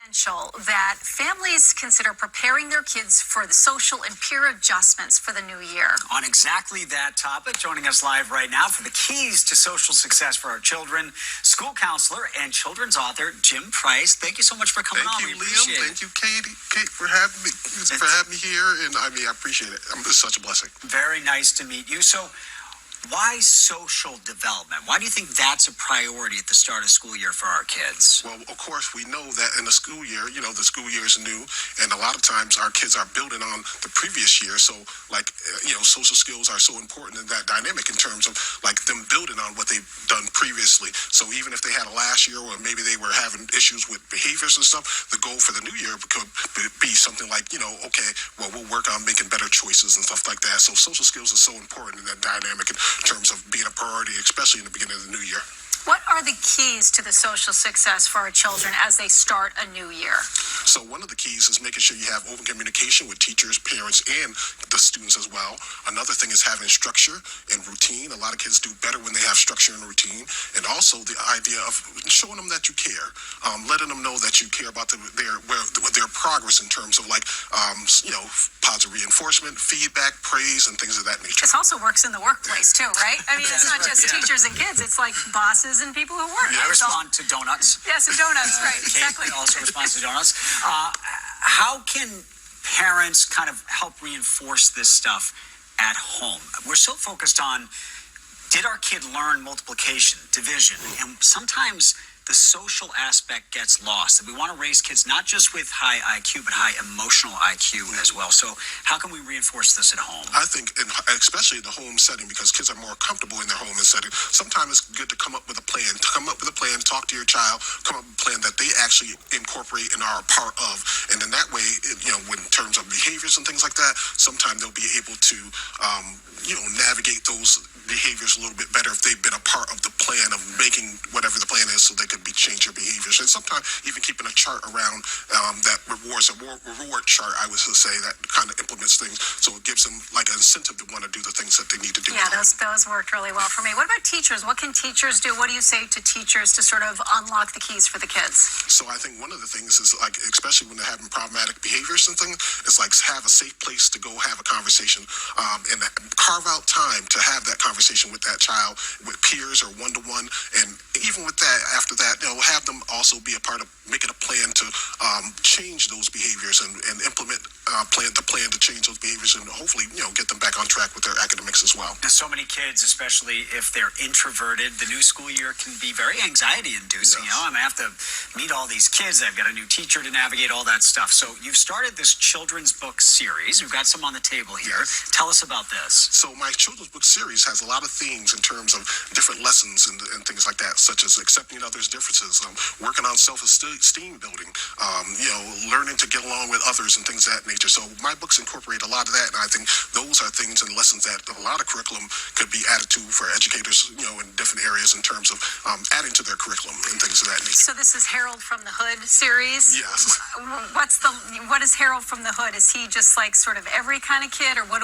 That families consider preparing their kids for the social and peer adjustments for the new year. On exactly that topic, joining us live right now for the keys to social success for our children, school counselor and children's author Jim Price. Thank you so much for coming on. Thank you, Liam. Thank you, Kate, for having me here. And I appreciate it. It's such a blessing. Very nice to meet you. So, why social development? Why do you think that's a priority at the start of school year for our kids? Well, of course, we know that in the school year, the school year is new, and a lot of times our kids are building on the previous year. So, social skills are so important in that dynamic in terms of them building on what they've done previously. So even if they had a last year, or maybe they were having issues with behaviors and stuff, the goal for the new year could be something like, okay, well, we'll work on making better choices and stuff like that. So social skills is so important in that dynamic in terms of being a priority, especially in the beginning of the new year. What are the keys to the social success for our children as they start a new year? So one of the keys is making sure you have open communication with teachers, parents, and the students as well. Another thing is having structure and routine. A lot of kids do better when they have structure and routine. And also the idea of showing them that you care, letting them know that you care about their progress in terms of positive reinforcement, feedback, praise, and things of that nature. This also works in the workplace too, right? I mean, it's not just teachers and kids. It's like bosses and people who work. I respond to donuts. Yes, and donuts, right, exactly. Kate also responds to donuts. How can parents kind of help reinforce this stuff at home? We're so focused on, did our kid learn multiplication, division? And sometimes the social aspect gets lost. And we want to raise kids not just with high IQ, but high emotional IQ as well. So how can we reinforce this at home? I think, especially in the home setting, because kids are more comfortable in their home setting, sometimes it's good to come up with a plan. Talk to your child, come up with a plan that they actually incorporate and are a part of. And in that way, in terms of behaviors and things like that, sometimes they'll be able to, navigate those behaviors a little bit better if they've been a part of the plan of making whatever the plan is, so they could change their behaviors. And sometimes even keeping a chart around that reward chart, I would say, that kind of implements things, so it gives them like an incentive to want to do the things that they need to do. Yeah, those worked really well for me. What about teachers? What can teachers do? What do you say to teachers to sort of unlock the keys for the kids? So I think one of the things is, especially when they're having problematic behaviors and things, it's have a safe place to go have a conversation, and carve out time to have that conversation with that child, with peers or one-to-one. And even with that, after that, have them also be a part of making a plan to change those behaviors and implement the plan to change those behaviors, and hopefully, get them back on track with their academics as well. And so many kids, especially if they're introverted, the new school year can be very anxiety-inducing. Yes. I'm going to have to meet all these kids. I've got a new teacher to navigate, all that stuff. So you've started this children's book series. We've got some on the table here. Yes. Tell us about this. So my children's book series has a lot of themes in terms of different lessons and things like that, such as accepting others' differences, working on self-esteem building, learning to get along with others and things of that nature. So my books incorporate a lot of that, and I think those are things and lessons that a lot of curriculum could be added to for educators, in different areas in terms of adding to their curriculum and things of that nature. So this is Harold from the Hood series? Yes. What is Harold from the Hood? Is he just like sort of every kind of kid, or what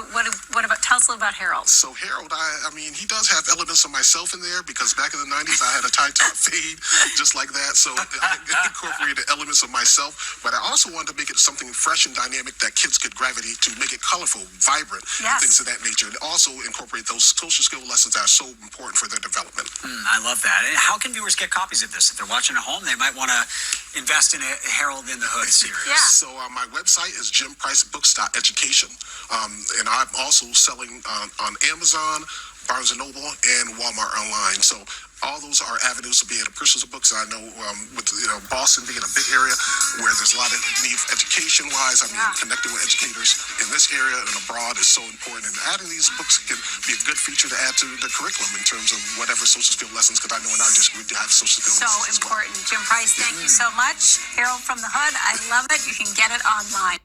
about, tell us about Harold? So Harold, he does have elements of myself in there, because back in the 90s I had a tie top fade just like that. So I incorporated elements of myself, but I also wanted to make it something fresh and dynamic that kids could gravitate to, make it colorful, vibrant, and things of that nature, and also incorporate those social skill lessons that are so important for their development. I love that. And how can viewers get copies of this? If they're watching at home, they might want to invest in a Harold in the Hood series. Yeah. So my website is jimpricebooks.education, and I'm also selling on Amazon, Barnes & Noble, and Walmart online. So all those are avenues to be able to purchase the books. I know with Boston being a big area where there's a lot of need education-wise, connecting with educators in this area and abroad is so important. And adding these books can be a good feature to add to the curriculum in terms of whatever social skill lessons, because I know in our district we have social skill lessons as well. So important. Jim Price, thank you so much. Harold from the Hood, I love it. You can get it online.